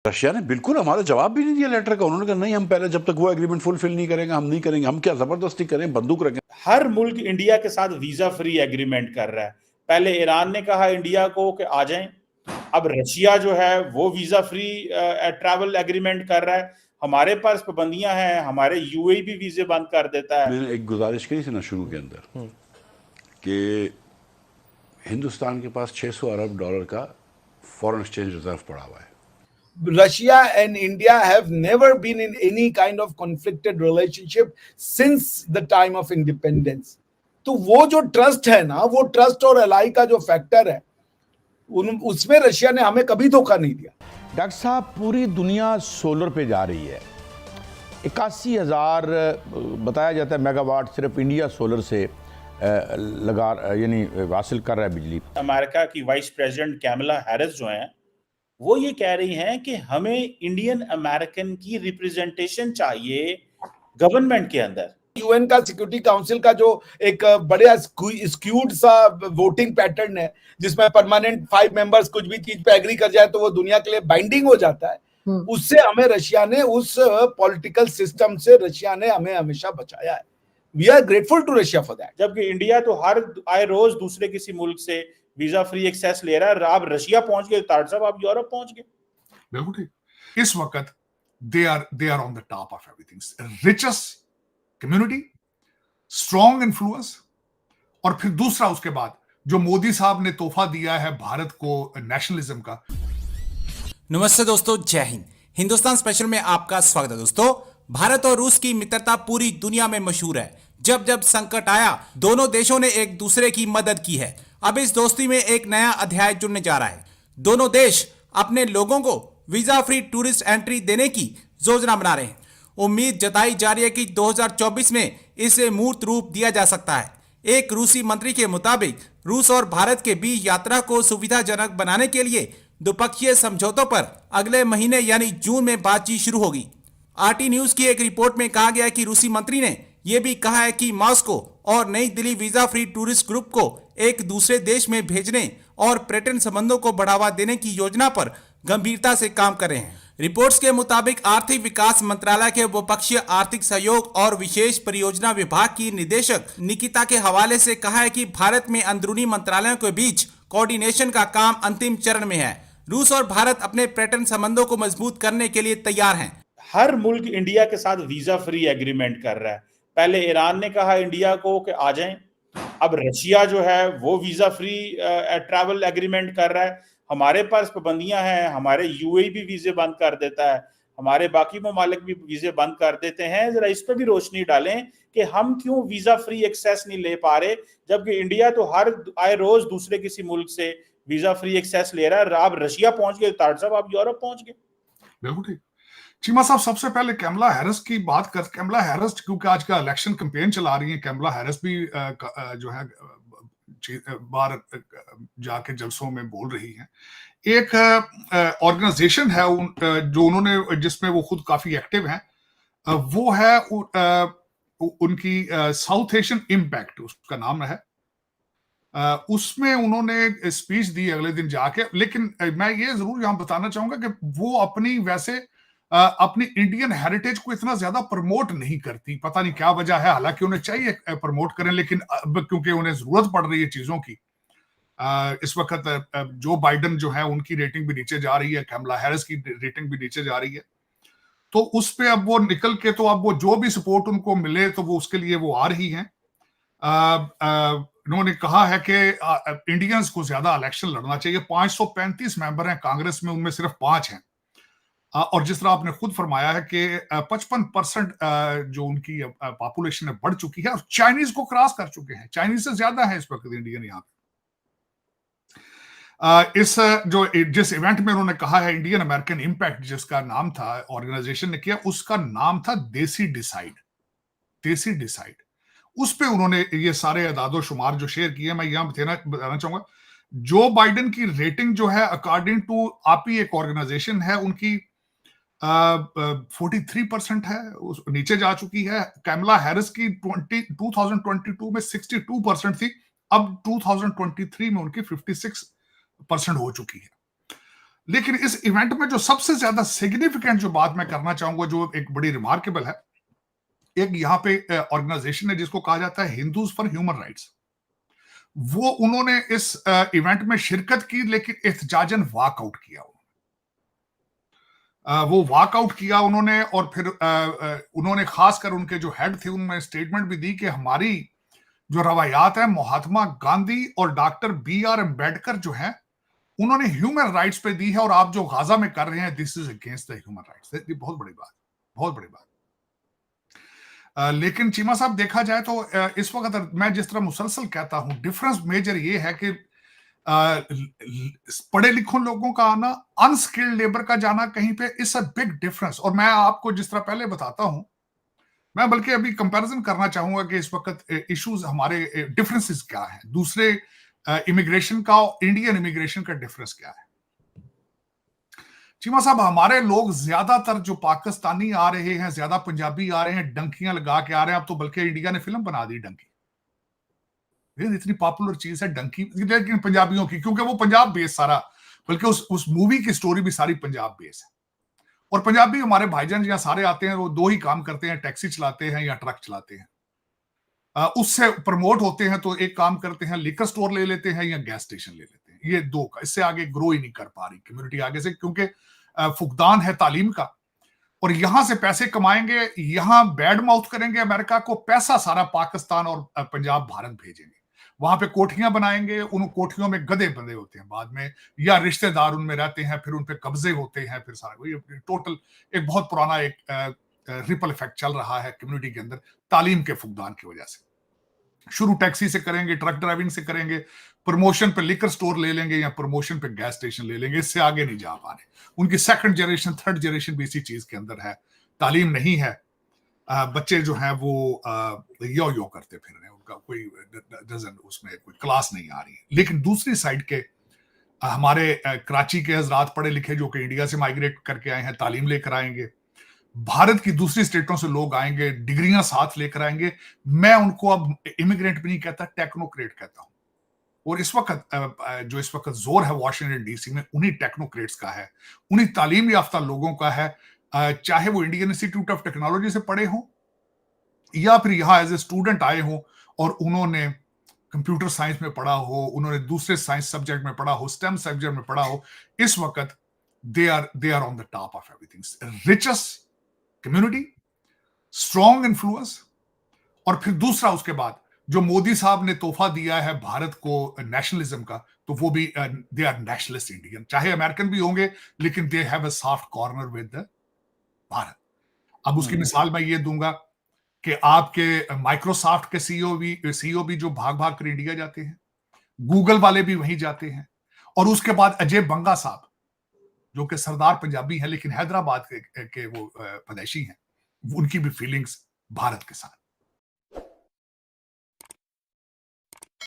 Russia ने बिल्कुल हमारा जवाब भी नहीं दिया लेटर का। उन्होंने कहा नहीं, हम पहले जब तक वो एग्रीमेंट फुलफिल नहीं करेंगे हम नहीं करेंगे। हम क्या जबरदस्ती करें, बंदूक रखें? हर मुल्क इंडिया के साथ वीजा फ्री एग्रीमेंट कर रहा है। पहले ईरान ने कहा इंडिया को कि आ जाएं, अब रशिया जो है वो वीजा फ्री ट्रैवल एग्रीमेंट कर रहा है। हमारे पास पाबंदियां हैं, हमारे यूएई भी वीजे बंद कर देता है। मैंने एक गुजारिश की थी ना शुरू के अंदर कि हिंदुस्तान के पास $600 अरब का फॉरेन एक्सचेंज रिजर्व पड़ा हुआ है। Russia and India have never been in any kind of conflicted relationship since the time of independence. तो वो जो ट्रस्ट है ना, वो ट्रस्ट और एलाई का जो फैक्टर है, उसमें रशिया ने हमें कभी धोखा नहीं दिया। डॉक्टर साहब, पूरी दुनिया सोलर पे जा रही है। 81,000 बताया जाता है मेगावाट सिर्फ इंडिया सोलर से लगा यानी हासिल कर रहा है बिजली। अमेरिका की वाइस प्रेसिडेंट कैमला हैरिस जो हैं वो ये कह रही हैं कि हमें इंडियन अमेरिकन की रिप्रेजेंटेशन चाहिए गवर्नमेंट के अंदर। यूएन का सिक्योरिटी काउंसिल का जो एक बड़ा स्क्यूड सा वोटिंग पैटर्न है जिसमें परमानेंट 5 मेंबर्स कुछ भी चीज पे एग्री कर जाए तो वो दुनिया के लिए बाइंडिंग हो जाता है, उससे हमें रशिया ने, उस पॉलिटिकल सिस्टम से रशिया ने हमें हमेशा बचाया है। We are grateful to Russia for that. जबकि इंडिया तो हर आए रोज दूसरे किसी मुल्क से वीजा फ्री एक्सेस ले रहा है। आप रशिया पहुंच गए, तार साहब आप यूरोप पहुंच गए। बिल्कुल ठीक। इस वक्त they are on the top of everything, richest community, strong influence, और फिर दूसरा उसके बाद जो मोदी साहब ने तोहफा दिया है भारत को नेशनलिज्म का। नमस्ते दोस्तों, जय हिंद। हिंदुस्तान स्पेशल में आपका स्वागत है। दोस्तों, भारत और रूस की मित्रता पूरी दुनिया में मशहूर है। जब जब संकट आया दोनों देशों ने एक दूसरे की मदद की है। अब इस दोस्ती में एक नया अध्याय जुड़ने जा रहा है। दोनों देश अपने लोगों को वीजा फ्री टूरिस्ट एंट्री देने की योजना बना रहे हैं। उम्मीद जताई जा रही है कि 2024 में इसे मूर्त रूप दिया जा सकता है। एक रूसी मंत्री के मुताबिक रूस और भारत के बीच यात्रा को सुविधाजनक बनाने के लिए द्विपक्षीय समझौतों पर अगले महीने यानी जून में बातचीत शुरू होगी। आरटी न्यूज की एक रिपोर्ट में कहा गया है कि रूसी मंत्री ने यह भी कहा है कि मॉस्को और नई Delhi visa free tourist group को एक दूसरे देश में भेजने और पर्यटन संबंधों को बढ़ावा देने की योजना पर गंभीरता से काम कर रहे हैं। रिपोर्ट्स के मुताबिक आर्थिक विकास मंत्रालय के द्विपक्षीय आर्थिक सहयोग और विशेष परियोजना विभाग की निदेशक निकिता के हवाले से कहा है कि भारत में अंदरूनी मंत्रालयों के बीच कोऑर्डिनेशन का काम अंतिम चरण में है। रूस और भारत अपने पर्यटन संबंधों को मजबूत करने के लिए तैयार हैं। हर मुल्क इंडिया के साथ वीजा फ्री एग्रीमेंट कर रहा है। पहले ईरान ने कहा इंडिया को कि आ जाएं, अब रशिया जो है वो वीजा फ्री ट्रैवल एग्रीमेंट कर रहा है। हमारे पास पाबंदियां हैं, हमारे यूएई भी वीजे बंद कर देता है, हमारे बाकी ममालिक भी वीजे बंद कर देते हैं। जरा इस पर भी रोशनी डालें कि हम क्यों वीजा फ्री एक्सेस नहीं ले पा रहे, जबकि इंडिया तो हर आए रोज दूसरे किसी मुल्क से वीजा फ्री एक्सेस ले रहा है। आप रशिया पहुंच गए, तार साहब आप यूरोप पहुंच गए। बिल्कुल ठीक। चीमा साहब, सबसे पहले कैमला हैरिस की बात कर। कैमला हैरिस क्योंकि आज का इलेक्शन कैंपेन चला रही है, कैमला हैरिस भी जो है बाहर जाके जलसों में बोल रही हैं। एक ऑर्गेनाइजेशन है जो उन्होंने, जिसमें वो खुद काफी एक्टिव हैं, वो है उनकी साउथ एशियन इम्पैक्ट उसका नाम है। उसमें उन्होंने स्पीच दी अगले दिन जाके। लेकिन मैं ये जरूर यहां बताना चाहूंगा कि वो अपनी इंडियन हेरिटेज को इतना ज्यादा प्रमोट नहीं करती। पता नहीं क्या वजह है, हालांकि उन्हें चाहिए प्रमोट करें, लेकिन अब क्योंकि उन्हें जरूरत पड़ रही है चीजों की, इस वक्त जो बाइडन जो है उनकी रेटिंग भी नीचे जा रही है, कैमला हैरिस की रेटिंग भी नीचे जा रही है, तो उस पे अब वो निकल के, तो अब वो जो भी सपोर्ट उनको मिले तो वो उसके लिए वो आ रही हैं। उन्होंने कहा है कि इंडियंस को ज्यादा इलेक्शन लड़ना चाहिए। 535 मेंबर हैं कांग्रेस में, उनमें सिर्फ 5 हैं। और जिस तरह आपने खुद फरमाया है कि 55% जो उनकी पॉपुलेशन है बढ़ चुकी है और चाइनीज को क्रॉस कर चुके हैं। चाइनीज से ज्यादा है इस वक्त इंडियन यहाँ पे। जिस इवेंट में उन्होंने कहा है इंडियन अमेरिकन इम्पैक्ट, जिसका नाम था, ऑर्गेनाइजेशन ने किया, उसका नाम था देसी डिसाइड। देसी डिसाइड, उस पे उन्होंने ये सारे अदादो शुमार जो शेयर किए, मैं यहां बताना चाहूंगा। जो बाइडेन की रेटिंग जो है अकॉर्डिंग टू आपी एक ऑर्गेनाइजेशन है, उनकी 43% है, नीचे जा चुकी है। कैमला हैरिस की 2022 में 62% थी, अब 2023 में उनकी 56% हो चुकी है। लेकिन इस इवेंट में जो सबसे ज्यादा सिग्निफिकेंट जो बात मैं करना चाहूंगा, जो एक बड़ी रिमार्केबल है, एक यहाँ पे ऑर्गेनाइजेशन है जिसको कहा जाता है हिंदूज फॉर ह्यूमन राइट्स। वो उन्होंने इस इवेंट में शिरकत की, लेकिन एहतजाजन वॉकआउट किया। वो वॉकआउट किया उन्होंने, और फिर उन्होंने खासकर उनके जो हेड थे उन्होंने स्टेटमेंट भी दी कि हमारी जो रवायात है, महात्मा गांधी और डॉक्टर BR अम्बेडकर जो है उन्होंने ह्यूमन राइट्स पे दी है, और आप जो गाजा में कर रहे हैं this is against the human rights. ये बहुत बड़ी बात, बहुत बड़ी बात। लेकिन चीमा साहब देखा जाए तो इस वक्त मैं जिस तरह मुसलसल कहता हूं, डिफरेंस मेजर ये है कि पढ़े लिखों लोगों का आना, अनस्किल्ड लेबर का जाना कहीं पे, इस अ बिग डिफरेंस। और मैं आपको जिस तरह पहले बताता हूं, मैं बल्कि अभी कंपैरिजन करना चाहूंगा कि इस वक्त इश्यूज हमारे डिफरेंसेस क्या हैं, दूसरे इमिग्रेशन का और इंडियन इमिग्रेशन का डिफरेंस क्या है। चीमा साहब, हमारे लोग ज्यादातर जो पाकिस्तानी आ रहे हैं, ज्यादा पंजाबी आ रहे हैं, डंकियां लगा के आ रहे हैं। अब तो बल्कि इंडिया ने फिल्म बना दी डंकी, इतनी पॉपुलर चीज है डंकी, लेकिन पंजाबियों की, क्योंकि वो पंजाब बेस सारा, बल्कि उस मूवी की स्टोरी भी सारी पंजाब बेस है। और पंजाबी हमारे भाईजान यहाँ सारे आते हैं, वो दो ही काम करते हैं, टैक्सी चलाते हैं या ट्रक चलाते हैं। उससे प्रमोट होते हैं तो एक काम करते हैं, लिकर स्टोर ले लेते हैं या गैस स्टेशन ले लेते हैं। ये दो का, इससे आगे ग्रो ही नहीं कर पा रही कम्युनिटी आगे से, क्योंकि फुकदान है तालीम का। और यहां से पैसे कमाएंगे, यहां बैड माउथ करेंगे अमेरिका को, पैसा सारा पाकिस्तान और पंजाब भारत भेजेंगे, वहां पे कोठियां बनाएंगे, उन कोठियों में गधे बंधे होते हैं बाद में, या रिश्तेदार उनमें रहते हैं, फिर उन पे कब्जे होते हैं, फिर सारा टोटल एक बहुत पुराना एक रिपल इफेक्ट चल रहा है कम्युनिटी के अंदर तालीम के फुकदान की वजह से। शुरू टैक्सी से करेंगे, ट्रक ड्राइविंग से करेंगे, प्रमोशन पे लिकर स्टोर ले लेंगे या प्रमोशन पे गैस स्टेशन ले लेंगे, इससे आगे नहीं जा पा रहे। उनकी सेकंड जनरेशन, थर्ड जनरेशन भी इसी चीज के अंदर है, तालीम नहीं है। बच्चे जो हैं वो यो यो करते फिर रहे हैं, उनका कोई डजन उसमें कोई क्लास नहीं आ रही है। लेकिन दूसरी साइड के हमारे कराची के हजरात पढ़े लिखे जो कि इंडिया से माइग्रेट करके आए हैं, तालीम लेकर आएंगे, भारत की दूसरी स्टेटों से लोग आएंगे, डिग्रियां साथ लेकर आएंगे। मैं उनको अब इमिग्रेंट भी नहीं कहता, टेक्नोक्रेट कहता हूं। और इस वक्त जो इस वक्त जोर है वॉशिंगटन डीसी में, उन्हीं टेक्नोक्रेट्स का है, उन्हीं तालीम याफ्ता लोगों का है, चाहे वो इंडियन इंस्टीट्यूट ऑफ टेक्नोलॉजी से पढ़े हों या फिर यहाँ एज ए स्टूडेंट आए हों और उन्होंने कंप्यूटर साइंस में पढ़ा हो, उन्होंने दूसरे साइंस सब्जेक्ट में पढ़ा हो, स्टेम सब्जेक्ट में पढ़ा हो। इस वक्त they are on the top of everything, richest community, strong influence. और फिर दूसरा उसके बाद जो मोदी साहब ने तोहफा दिया है भारत को नेशनलिज्म का, तो वो भी दे आर नेशनलिस्ट इंडियन, चाहे अमेरिकन भी होंगे लेकिन they have a soft corner with Bharat. अब उसकी मिसाल मैं ये दूंगा कि आपके माइक्रोसॉफ्ट के सीईओ भी जो भाग भाग कर इंडिया जाते हैं, गूगल वाले भी वहीं जाते हैं। और उसके बाद अजय बंगा साहब जो कि सरदार पंजाबी हैं लेकिन हैदराबाद के वो पैदाइशी हैं, उनकी भी फीलिंग्स भारत के साथ।